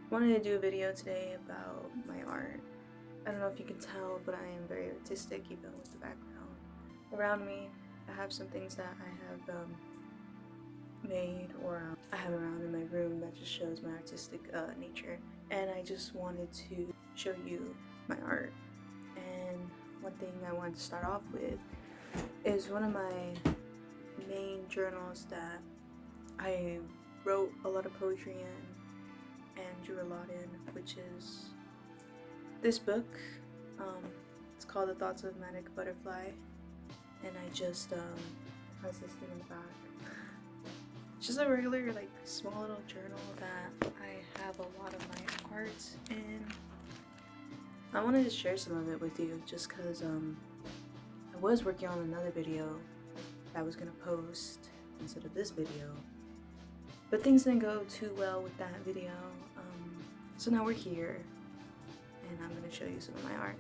Wanted to do a video today about my art. I don't know if you can tell, but I am very artistic even with the background around me. I have some things that I have made or I have around in my room that just shows my artistic nature, and I just wanted to show you my art. And one thing I wanted to start off with is one of my main journals that I wrote a lot of poetry in and drew a lot in, which is this book. It's called The Thoughts of a Manic Butterfly, and I just has this thing in the back. It's just a regular, like, small little journal that I have a lot of my art in. I wanted to share some of it with you just because I was working on another video that I was gonna post instead of this video, but things didn't go too well with that video. So now we're here, and I'm gonna show you some of my art.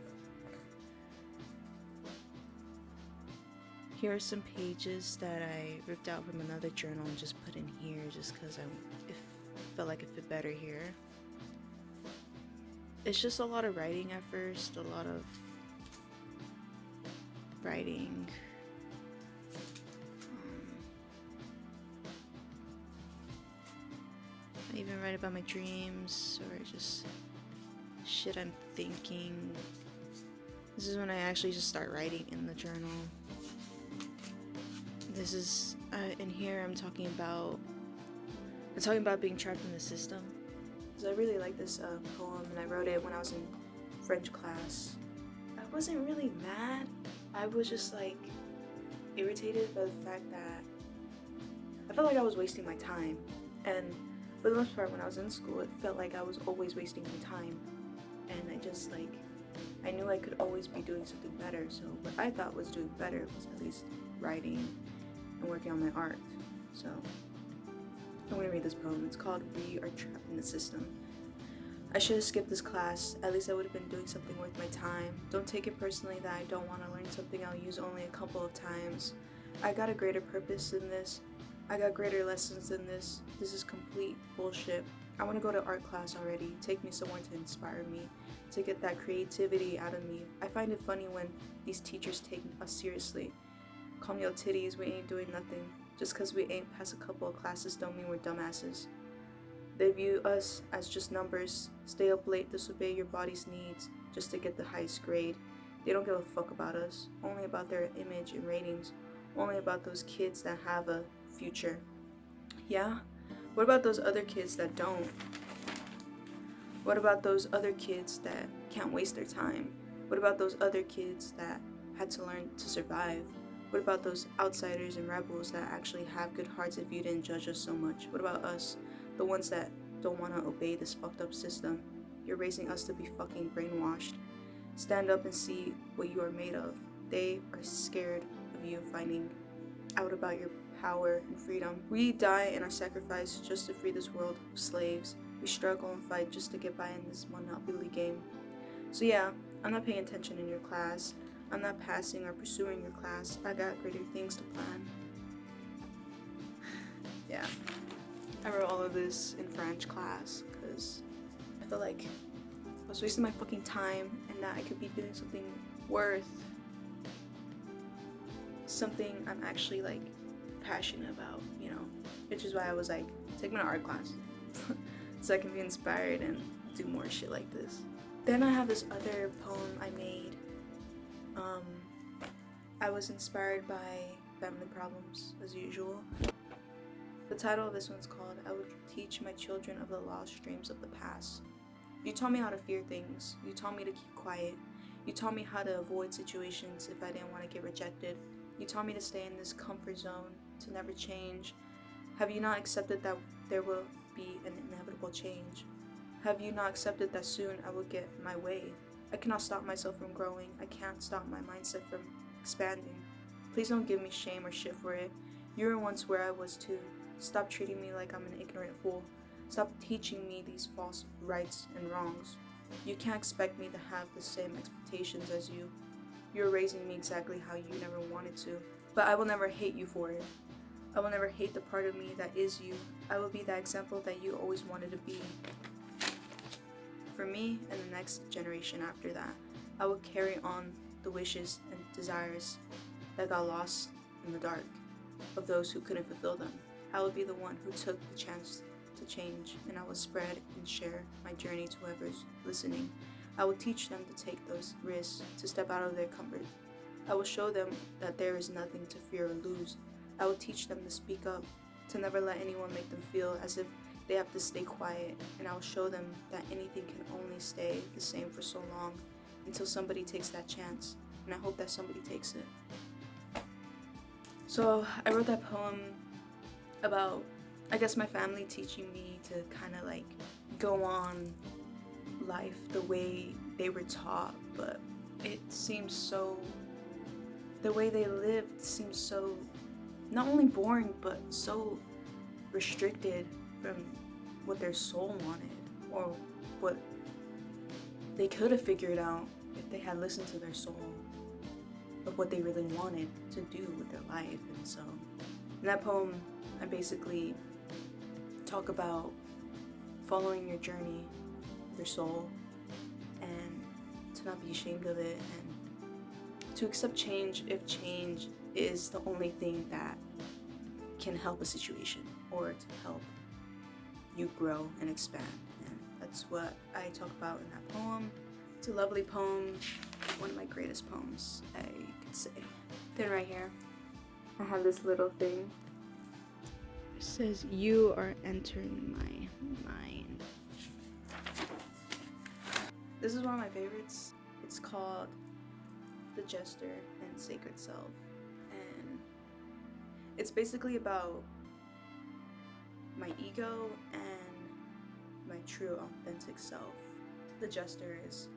Here are some pages that I ripped out from another journal and just put in here just because I felt like it fit better here. It's just a lot of writing at first, a lot of writing. I even write about my dreams or just shit I'm thinking. This is when I actually just start writing in the journal. This is in here I'm talking about being trapped in the system. So I really like this poem, and I wrote it when I was in French class. I wasn't really mad. I was just like irritated by the fact that I felt like I was wasting my time, and for the most part when I was in school it felt like I was always wasting my time, and I knew I could always be doing something better. So what I thought was doing better was at least writing and working on my art. So I'm gonna read this poem. It's called We Are Trapped in the System. I should have skipped this class. At least I would have been doing something worth my time. Don't take it personally that I don't want to learn something I'll use only a couple of times. I got a greater purpose than this. I got greater lessons than this. This is complete bullshit. I want to go to art class already. Take me somewhere to inspire me, to get that creativity out of me. I find it funny when these teachers take us seriously. Call me out titties, we ain't doing nothing. Just cause we ain't passed a couple of classes don't mean we're dumbasses. They view us as just numbers. Stay up late, disobey your body's needs just to get the highest grade. They don't give a fuck about us, only about their image and ratings, only about those kids that have a future. Yeah? What about those other kids that don't? What about those other kids that can't waste their time? What about those other kids that had to learn to survive? What about those outsiders and rebels that actually have good hearts if you didn't judge us so much? What about us, the ones that don't want to obey this fucked up system? You're raising us to be fucking brainwashed. Stand up and see what you are made of. They are scared of you finding out about your power and freedom. We die and are sacrificed just to free this world of slaves. We struggle and fight just to get by in this Monopoly game. So yeah, I'm not paying attention in your class. I'm not passing or pursuing your class. I got greater things to plan. Yeah, I wrote all of this in French class because I felt like I was wasting my fucking time and that I could be doing something worth something I'm actually like passionate about, you know? Which is why I was like, take me to art class so I can be inspired and do more shit like this. Then I have this other poem I made. I was inspired by family problems, as usual. The title of this one's called I Would Teach My Children of the Lost Dreams of the Past. You taught me how to fear things. You taught me to keep quiet. You taught me how to avoid situations if I didn't want to get rejected. You taught me to stay in this comfort zone, to never change. Have you not accepted that there will be an inevitable change? Have you not accepted that soon I will get my way? I cannot stop myself from growing. I can't stop my mindset from expanding. Please don't give me shame or shit for it. You were once where I was too. Stop treating me like I'm an ignorant fool. Stop teaching me these false rights and wrongs. You can't expect me to have the same expectations as you. You're raising me exactly how you never wanted to. But I will never hate you for it. I will never hate the part of me that is you. I will be that example that you always wanted to be. for me and the next generation after that, I will carry on the wishes and desires that got lost in the dark of those who couldn't fulfill them. I will be the one who took the chance to change, and I will spread and share my journey to whoever's listening. I will teach them to take those risks, to step out of their comfort. I will show them that there is nothing to fear or lose. I will teach them to speak up, to never let anyone make them feel as if they have to stay quiet, and I will show them that anything can only stay the same for so long until somebody takes that chance, and I hope that somebody takes it. So I wrote that poem about, I guess, my family teaching me to kind of like go on life the way they were taught, but it seems so, the way they lived seems so not only boring but so restricted from what their soul wanted or what they could have figured out if they had listened to their soul of what they really wanted to do with their life. And so in that poem I basically talk about following your journey, your soul, and to not be ashamed of it, and to accept change if change is the only thing that can help a situation or to help you grow and expand. And that's what I talk about in that poem. It's a lovely poem, one of my greatest poems, I could say. Then right here, I have this little thing. It says, "You are entering my mind." This is one of my favorites. It's called The Jester and Sacred Self. And it's basically about my ego and my true authentic self. The Jester is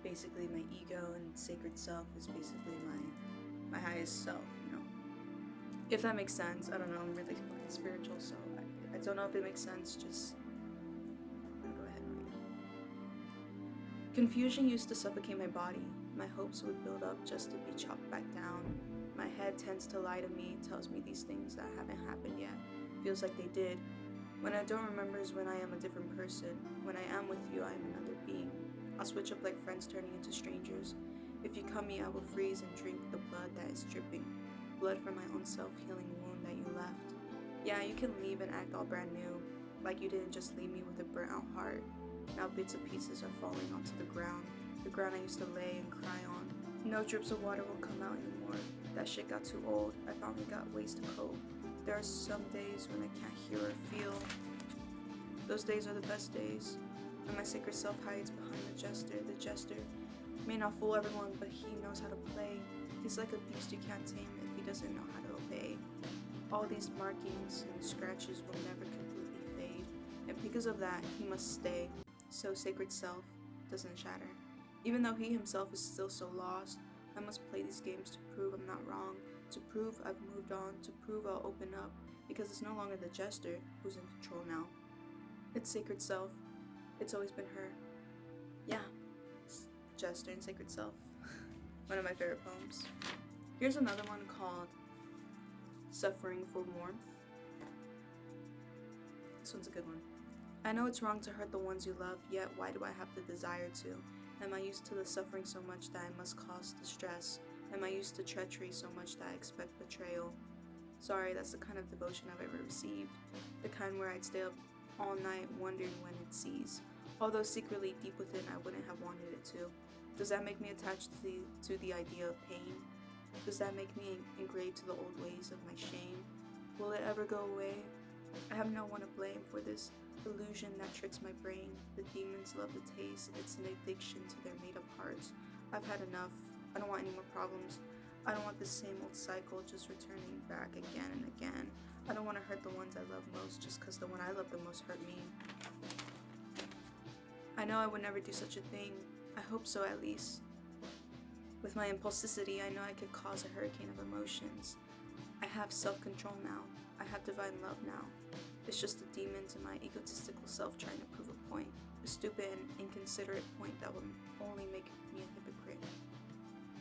basically my ego, and Sacred Self is basically my highest self, you know. If that makes sense, I don't know, I'm really fucking spiritual, so I don't know if it makes sense, just I'm gonna go ahead and read it. Confusion used to suffocate my body. My hopes would build up just to be chopped back down. My head tends to lie to me, tells me these things that haven't happened yet. Feels like they did. When I don't remember is when I am a different person. When I am with you, I am another being. I'll switch up like friends turning into strangers. If you cut me, I will freeze and drink the blood that is dripping. Blood from my own self-healing wound that you left. Yeah, you can leave and act all brand new, like you didn't just leave me with a burnt out heart. Now bits and pieces are falling onto the ground I used to lay and cry on. No drips of water will come out anymore. That shit got too old. I finally got ways to cope. There are some days when I can't hear or feel. Those days are the best days. When my sacred self hides behind the jester. The jester may not fool everyone, but he knows how to play. He's like a beast you can't tame if he doesn't know how to obey. All these markings and scratches will never completely fade, and because of that, he must stay, so sacred self doesn't shatter. Even though he himself is still so lost, I must play these games to prove I'm not wrong, to prove I've moved on, to prove I'll open up, because it's no longer the jester who's in control now. It's sacred self. It's always been her. Yeah, it's Jester and Sacred Self. One of my favorite poems. Here's another one called Suffering for Warmth. This one's a good one. I know it's wrong to hurt the ones you love, yet why do I have the desire to? Am I used to the suffering so much that I must cause distress? Am I used to treachery so much that I expect betrayal? Sorry, that's the kind of devotion I've ever received. The kind where I'd stay up all night wondering when it ceased. Although secretly deep within I wouldn't have wanted it to. Does that make me attached to the idea of pain? Does that make me engraved to the old ways of my shame? Will it ever go away? I have no one to blame for this illusion that tricks my brain. The demons love the taste. It's an addiction to their made-up hearts. I've had enough. I don't want any more problems. I don't want the same old cycle just returning back again and again. I don't want to hurt the ones I love most just because the one I love the most hurt me. I know I would never do such a thing. I hope so, at least. With my impulsivity, I know I could cause a hurricane of emotions. I have self-control now. I have divine love now. It's just the demons in my egotistical self trying to prove a point. A stupid and inconsiderate point that will only make me a hypocrite.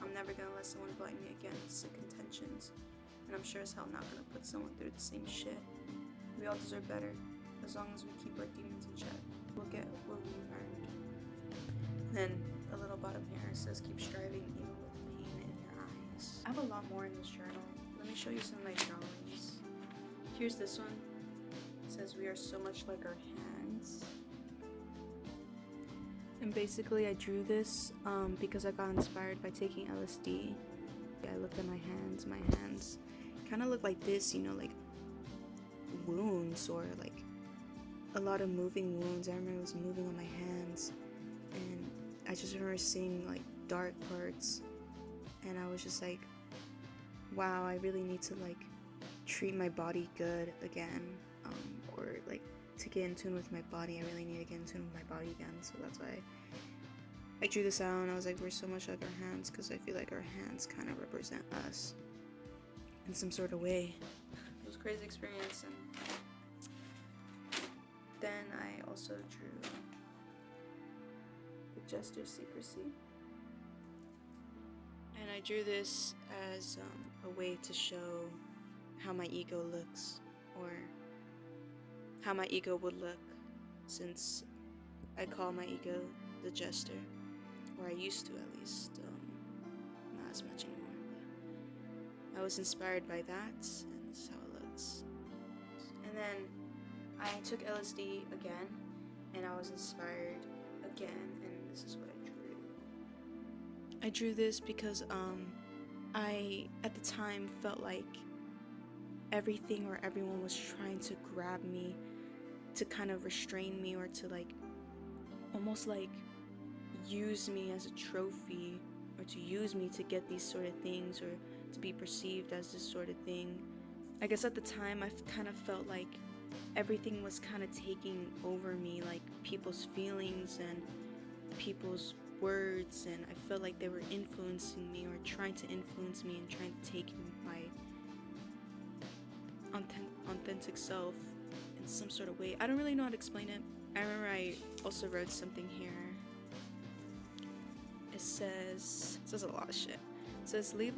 I'm never gonna let someone blind me again with sick intentions. And I'm sure as hell not gonna put someone through the same shit. We all deserve better. as long as we keep our demons in check, we'll get what we've earned. Then a little bottom here says keep striving even with pain in your eyes. I have a lot more in this journal. Let me show you some of my drawings. Here's this one. It says we are so much like our hands. And basically I drew this because I got inspired by taking LSD. I looked at my hands kind of look like this, you know, like wounds or like a lot of moving wounds. I remember it was moving on my hands, and I just remember seeing like dark parts, and I was just like, wow, I really need to like treat my body good again, or like to get in tune with my body. I really need to get in tune with my body again, so that's why I drew this out, and I was like, we're so much like our hands, because I feel like our hands kind of represent us in some sort of way. It was a crazy experience, and then I also drew the Jester's Secrecy. And I drew this as a way to show how my ego looks, or how my ego would look, since I call my ego the Jester, or I used to at least, not as much anymore, but I was inspired by that, and this is how it looks. And then I took LSD again, and I was inspired again, and this is what I drew. I drew this because I at the time felt like everything or everyone was trying to grab me, to kind of restrain me, or to like almost like use me as a trophy, or to use me to get these sort of things, or to be perceived as this sort of thing. I guess at the time I kind of felt like everything was kind of taking over me, like people's feelings and people's words, and I felt like they were influencing me, or trying to influence me, and trying to take my authentic self in some sort of way. I don't really know how to explain it. I remember I also wrote something here. It says a lot of shit. It says leave,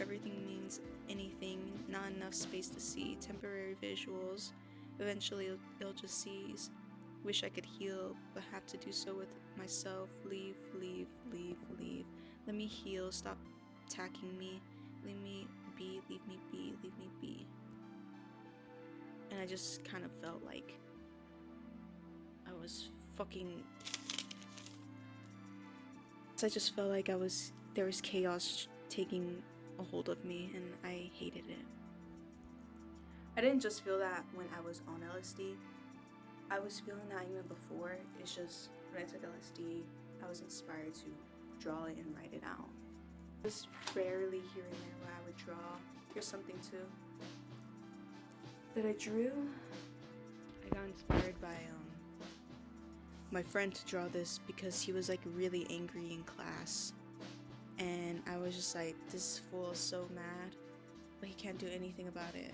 everything means anything, not enough space to see, temporary visuals, eventually it'll just cease. Wish I could heal, but have to do so with myself. Leave. Let me heal, stop attacking me. Leave me be. And I just kind of felt like I was fucking... I just felt like there was chaos taking a hold of me, and I hated it. I didn't just feel that when I was on LSD. I was feeling that even before. It's just when I took LSD, I was inspired to draw it and write it out. Just rarely here and there where I would draw. Here's something too that I drew. I got inspired by my friend to draw this because he was like really angry in class, and I was just like, this fool is so mad, but he can't do anything about it.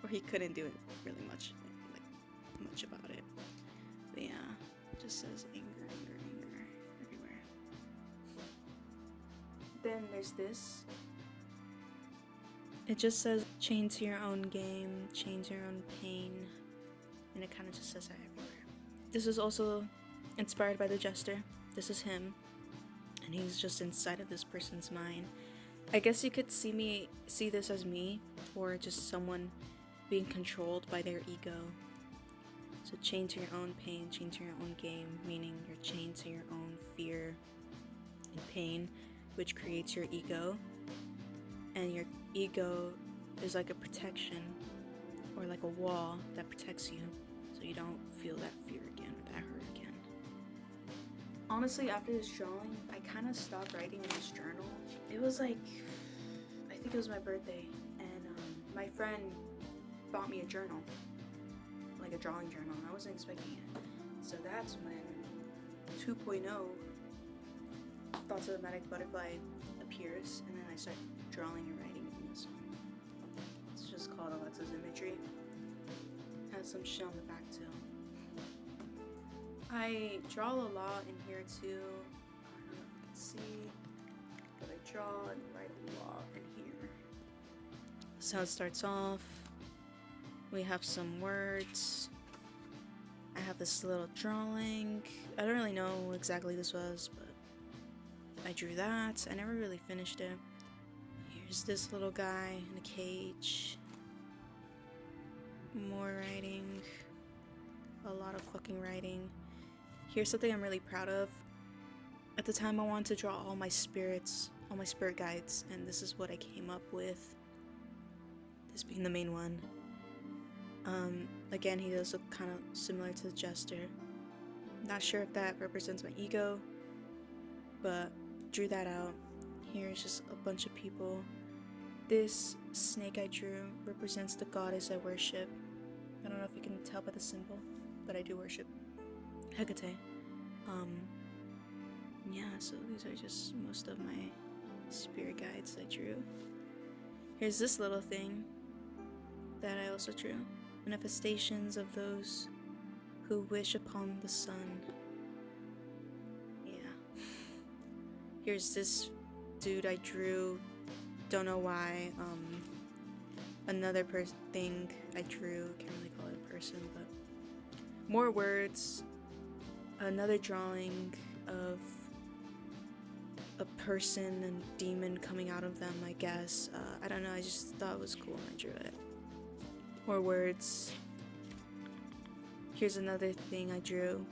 Or he couldn't do it really much about it. But yeah, it just says anger everywhere. Then there's this. It just says chain to your own game, chain to your own pain, and it kind of just says that everywhere. This is also inspired by the Jester. This is him, and he's just inside of this person's mind. I guess you could see this as me, or just someone being controlled by their ego. So chain to your own pain, chain to your own game, meaning you're chained to your own fear and pain, which creates your ego. And your ego is like a protection, or like a wall that protects you, so you don't feel that fear again, or that hurt again. Honestly, after this drawing, I kind of stopped writing in this journal. It was like, I think it was my birthday, and my friend bought me a journal, like a drawing journal, and I wasn't expecting it. So that's when 2.0, Thoughts of a Manic Butterfly, appears, and then I start drawing and writing in this one. It's just called Alexa's Imagery. Has some shit on the back too. I draw a lot in here too. I don't know if you can see, but I draw and write a lot in here. This is how it starts off. We have some words. I have this little drawing. I don't really know what exactly this was, but I drew that. I never really finished it. Here's this little guy in a cage. More writing. A lot of fucking writing. Here's something I'm really proud of. At the time, I wanted to draw all my spirits, all my spirit guides, and this is what I came up with. This being the main one. Again, he does look kind of similar to the Jester. Not sure if that represents my ego, but drew that out. Here's just a bunch of people. This snake I drew represents the goddess I worship. I don't know if you can tell by the symbol, but I do worship Hecate. Yeah, so these are just most of my spirit guides I drew. Here's this little thing that I also drew. Manifestations of those who wish upon the sun. Yeah. Here's this dude I drew. Don't know why. Another thing I drew. Can't really call it a person, but more words. Another drawing of a person and demon coming out of them, I guess. I don't know, I just thought it was cool when I drew it. More words. Here's another thing I drew.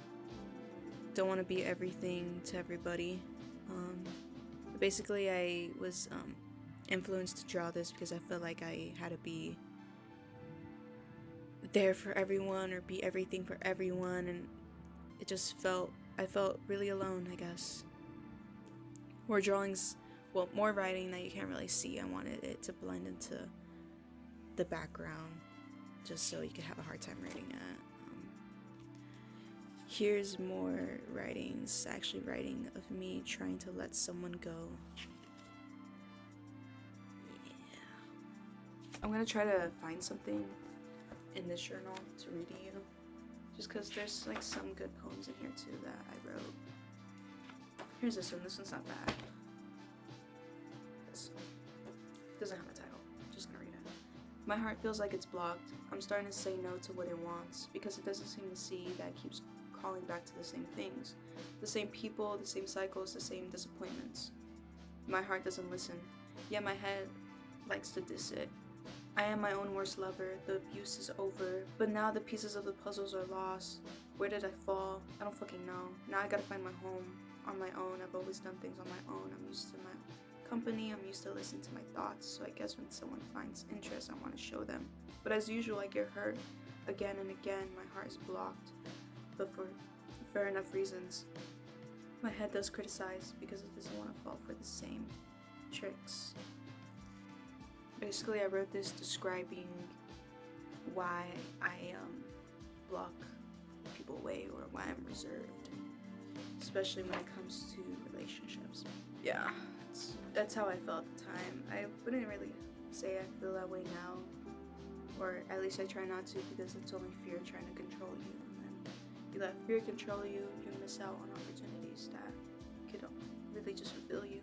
Don't want to be everything to everybody. Basically, I was influenced to draw this because I felt like I had to be there for everyone or be everything for everyone, and it just I felt really alone, I guess. More drawings, well, more writing that you can't really see. I wanted it to blend into the background just so you could have a hard time reading it. Here's more writings, actually writing of me trying to let someone go. Yeah. I'm gonna try to find something in this journal to read to you, just because there's like some good poems in here too that I wrote. Here's this one. This one's not bad. This doesn't have a title. I'm just gonna read it. My heart feels like it's blocked. I'm starting to say no to what it wants because it doesn't seem to see that it keeps calling back to the same things, the same people, the same cycles, the same disappointments. My heart doesn't listen, yet my head likes to diss it. I am my own worst lover. The abuse is over, but now the pieces of the puzzles are lost. Where did I fall? I don't fucking know. Now I gotta find my home on my own. I've always done things on my own. I'm used to my company. I'm used to listening to my thoughts. So I guess when someone finds interest, I want to show them. But as usual, I get hurt again and again. My heart is blocked, but for fair enough reasons. My head does criticize because it doesn't want to fall for the same tricks. Basically, I wrote this describing why I block people away or why I'm reserved, especially when it comes to relationships. Yeah, that's how I felt at the time. I wouldn't really say I feel that way now, or at least I try not to, because it's only fear trying to control you. And then you let fear control you, you miss out on opportunities that could really just fulfill you.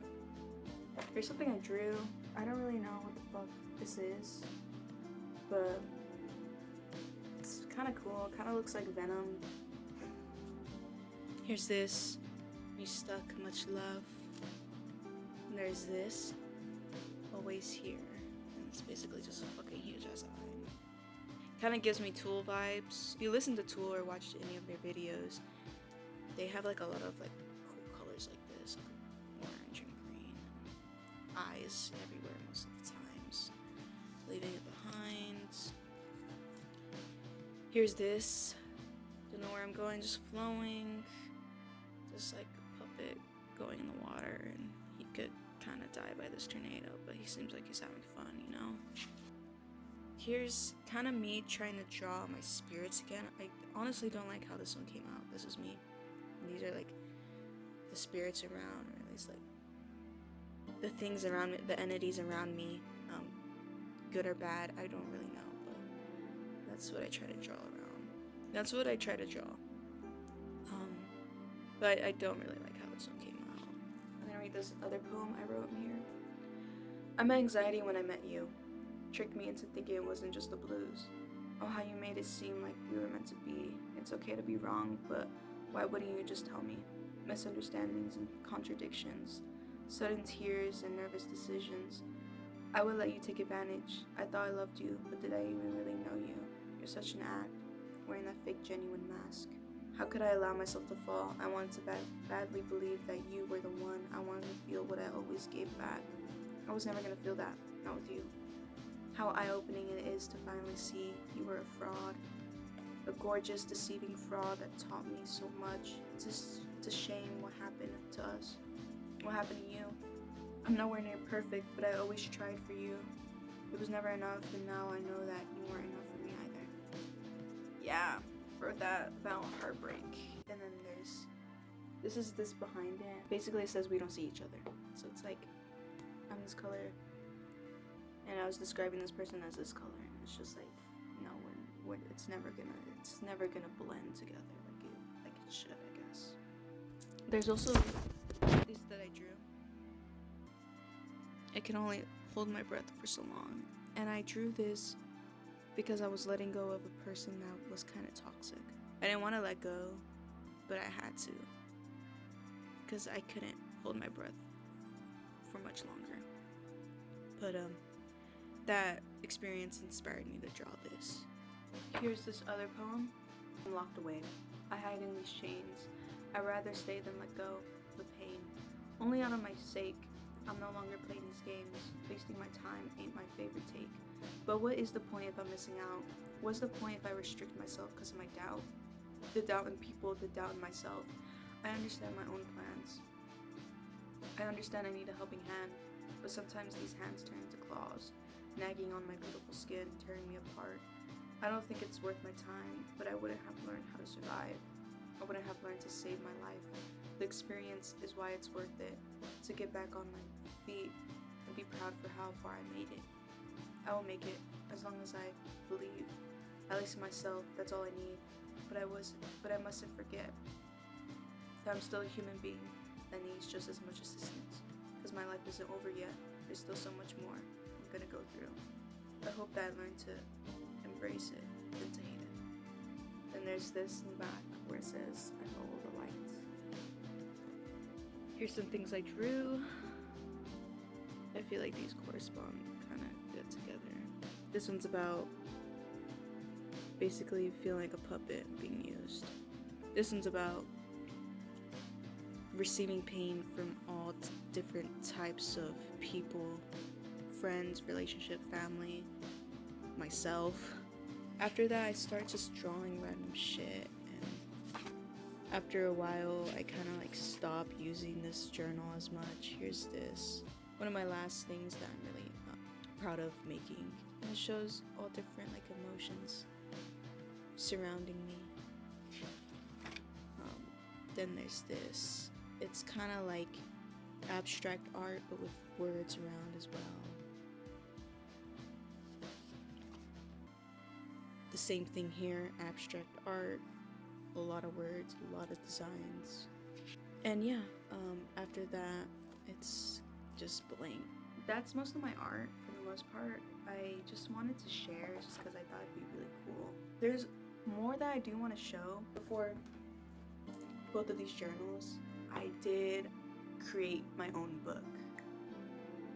Here's something I drew. I don't really know what the fuck this is, but it's kind of cool. It kind of looks like Venom. Here's this. You stuck, much love. And there's this. Always here. And it's basically just a fucking huge ass eye. Kind of gives me Tool vibes. You listen to Tool or watch any of their videos, they have like a lot of like cool colors like this, like orange and green, and eyes everywhere most of the times, leaving it behind. Here's this. Don't know where I'm going, just flowing, just like a puppet going in the water, and he could kind of die by this tornado, but he seems like he's having fun, you know? Here's kind of me trying to draw my spirits again. I honestly don't like how this one came out. This is me. And these are like the spirits around, or at least like the things around me, the entities around me, good or bad, I don't really know, but that's what I try to draw around. That's what I try to draw. But I don't really like how this one came out. I'm gonna read this other poem I wrote in here. I met anxiety when I met you. Tricked me into thinking it wasn't just the blues. Oh, how you made it seem like we were meant to be. It's okay to be wrong, but why wouldn't you just tell me? Misunderstandings and contradictions, sudden tears and nervous decisions. I would let you take advantage. I thought I loved you, but did I even really know you? You're such an act, wearing that fake genuine mask. How could I allow myself to fall? I wanted to badly believe that you were the one. I wanted to feel what I always gave back. I was never gonna feel that, not with you. How eye-opening it is to finally see you were a fraud. A gorgeous, deceiving fraud that taught me so much. It's a shame what happened to us. What happened to you? I'm nowhere near perfect, but I always tried for you. It was never enough, and now I know that you weren't enough for me either. Yeah, wrote that about heartbreak. And then this is this behind it. Basically it says we don't see each other. So it's like, I'm this color, and I was describing this person as this color. And it's just like, no, it's never gonna blend together like it should, I guess. There's also these that I drew. I can only hold my breath for so long, and I drew this because I was letting go of a person that was kind of toxic. I didn't want to let go, but I had to, because I couldn't hold my breath for much longer. But that experience inspired me to draw this. Here's this other poem. I'm locked away. I hide in these chains. I'd rather stay than let go of the pain. Only out of my sake, I'm no longer playing these games. Wasting my time ain't my favorite take. But what is the point if I'm missing out? What's the point if I restrict myself because of my doubt? The doubt in people, the doubt in myself. I understand my own plans. I understand I need a helping hand, but sometimes these hands turn into claws, nagging on my beautiful skin, tearing me apart. I don't think it's worth my time, but I wouldn't have learned how to survive. I wouldn't have learned to save my life. The experience is why it's worth it, to get back on my feet and be proud for how far I made it. I will make it, as long as I believe. At least in myself, that's all I need. But I mustn't forget that I'm still a human being that needs just as much assistance. Because my life isn't over yet. There's still so much more I'm gonna go through. I hope that I learn to embrace it than to hate it. Then there's this in the back where it says, I follow the light. Here's some things I drew. I feel like these correspond kind of good together. This one's about basically feeling like a puppet being used. This one's about receiving pain from all different types of people, friends, relationship, family, myself. After that, I start just drawing random shit, and after a while, I kind of like stop using this journal as much. Here's this, one of my last things that I'm really proud of making. And it shows all different like emotions surrounding me. Then there's this. It's kind of like abstract art, but with words around as well. The same thing here, abstract art, a lot of words, a lot of designs. And yeah, after that, it's just blank. That's most of my art for the most part. I just wanted to share just because I thought it'd be really cool. There's more that I do want to show. Before both of these journals, I did create my own book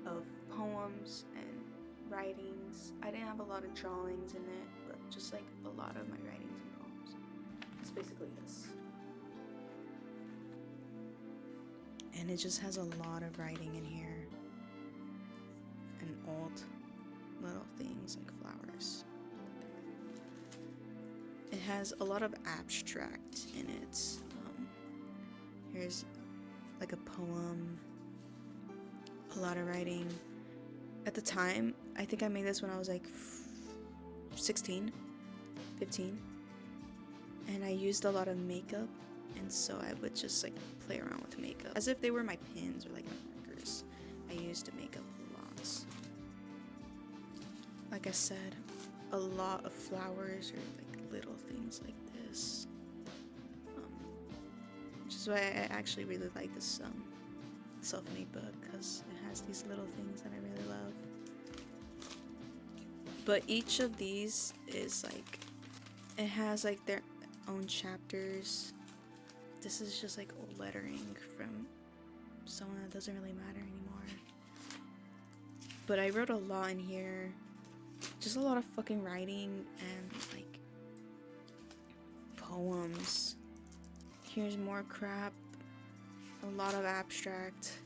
of poems and writings. I didn't have a lot of drawings in it, but just like a lot of my writings and poems. It's basically this. And it just has a lot of writing in here. And old little things like flowers. It has a lot of abstract in it. Here's like a poem, a lot of writing. At the time, I think I made this when I was like 16, 15. And I used a lot of makeup, and so I would just like play around with makeup as if they were my pins or like my markers. I used makeup a lot. Like I said, a lot of flowers or like little things like this. Which is why I actually really like this self-made book, because it has these little things that I really love. But each of these is like, it has like own chapters. This is just like old lettering from someone that doesn't really matter anymore. But I wrote a lot in here. Just a lot of fucking writing and like poems. Here's more crap. A lot of abstract.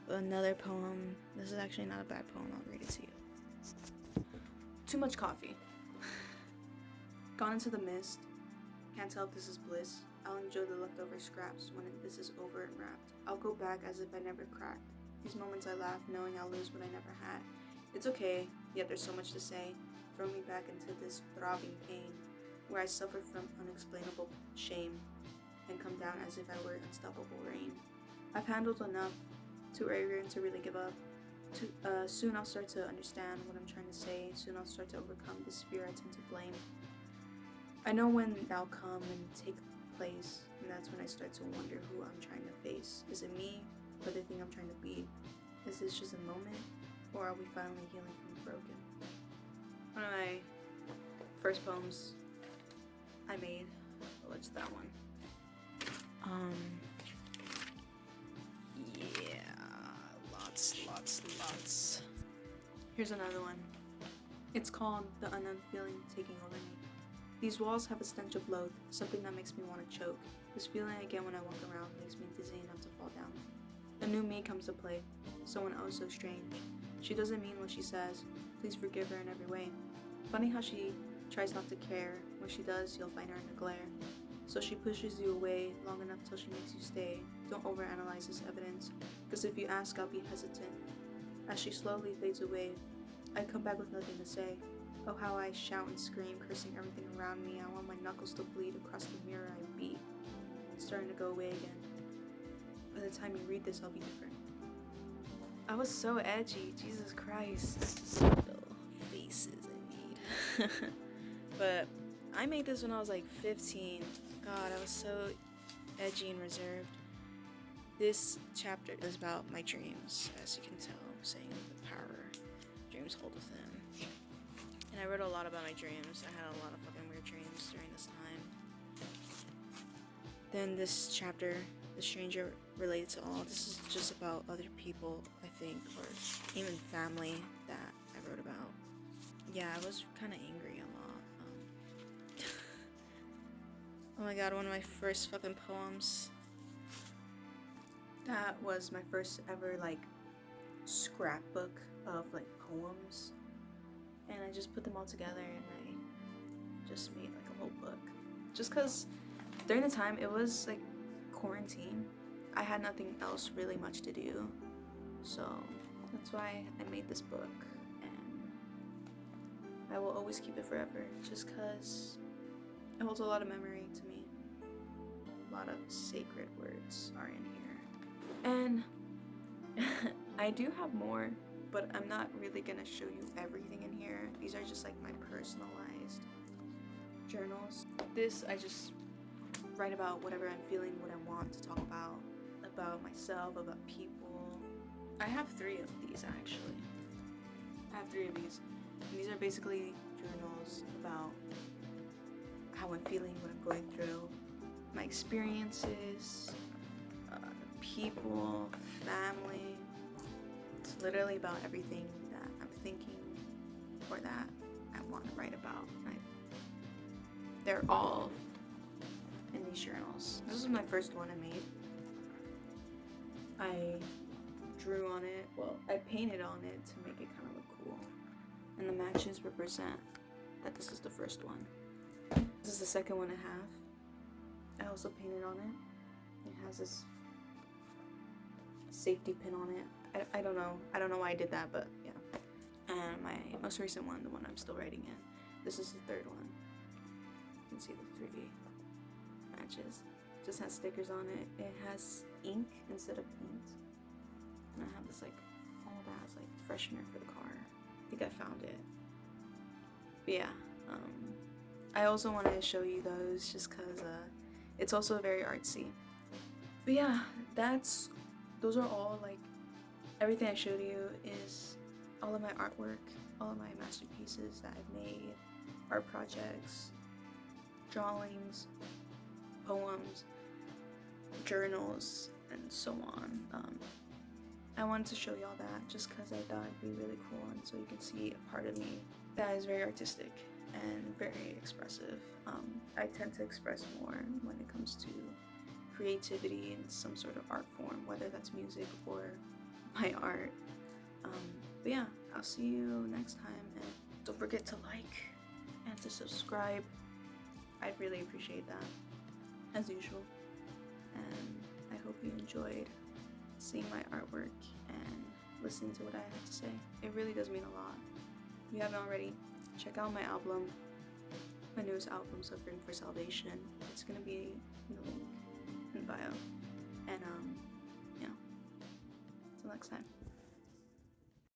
Another poem. This is actually not a bad poem. I'll read it to you. Too much coffee. Gone into the mist. Can't tell if this is bliss. I'll enjoy the leftover scraps when this is over and wrapped. I'll go back as if I never cracked. These moments I laugh knowing I'll lose what I never had. It's okay, yet there's so much to say. Throw me back into this throbbing pain, where I suffer from unexplainable shame, and come down as if I were unstoppable rain. I've handled enough, too arrogant to really give up. Soon I'll start to understand what I'm trying to say. Soon I'll start to overcome this fear I tend to blame. I know when that'll come and take place, and that's when I start to wonder who I'm trying to face. Is it me, or the thing I'm trying to be? Is this just a moment, or are we finally healing from the broken? One of my first poems I made, what's that one? Yeah, lots. Here's another one. It's called The Unknown Feeling Taking Over Me. These walls have a stench of loath, something that makes me want to choke. This feeling I get when I walk around makes me dizzy enough to fall down. A new me comes to play, someone oh so strange. She doesn't mean what she says, please forgive her in every way. Funny how she tries not to care, when she does you'll find her in a glare. So she pushes you away long enough till she makes you stay. Don't overanalyze this evidence, cause if you ask I'll be hesitant. As she slowly fades away, I come back with nothing to say. Oh how I shout and scream, cursing everything around me. I want my knuckles to bleed across the mirror I beat. It's starting to go away again. By the time you read this, I'll be different. I was so edgy, Jesus Christ. Little faces I made. But I made this when I was like 15. God, I was so edgy and reserved. This chapter is about my dreams, as you can tell, saying the power dreams hold within. And I wrote a lot about my dreams. I had a lot of fucking weird dreams during this time. Then this chapter, The Stranger Related to All, this is just about other people, I think, or even family that I wrote about. Yeah, I was kind of angry a lot. Oh my god, one of my first fucking poems. That was my first ever, like, scrapbook of, like, poems. And I just put them all together and I just made, like, a whole book. Just because during the time, it was, like, quarantine. I had nothing else really much to do. So, that's why I made this book. And I will always keep it forever. Just because it holds a lot of memory to me. A lot of sacred words are in here. And I do have more, but I'm not really gonna show you everything in here. These are just like my personalized journals. This, I just write about whatever I'm feeling, what I want to talk about myself, about people. I have 3 of these actually. I have 3 of these. And these are basically journals about how I'm feeling, what I'm going through, my experiences, people, family. It's literally about everything that I'm thinking or that I want to write about. They're all in these journals. This is my first one I made. I drew on it, well, I painted on it to make it kind of look cool. And the matches represent that this is the first one. This is the second one I have. I also painted on it. It has this safety pin on it. I don't know why I did that, but yeah. And my most recent one, the one I'm still writing in, this is the third one. You can see the 3 matches. It just has stickers on it. It has ink instead of paint. And I have this like, all that has like freshener for the car. I think I found it. But yeah, I also wanted to show you those just cause it's also very artsy. But yeah, those are all like, everything I showed you is all of my artwork, all of my masterpieces that I've made, art projects. drawings, poems, journals, and so on. I wanted to show y'all that just because I thought it'd be really cool, and so you can see a part of me that is very artistic and very expressive. I tend to express more when it comes to creativity in some sort of art form, whether that's music or my art. But yeah, I'll see you next time, and don't forget to like and to subscribe. I'd really appreciate that, as usual. And I hope you enjoyed seeing my artwork and listening to what I have to say. It really does mean a lot. If you haven't already, check out my album, my newest album, Suffering for Salvation. It's gonna be in the link in the bio. And yeah, until next time.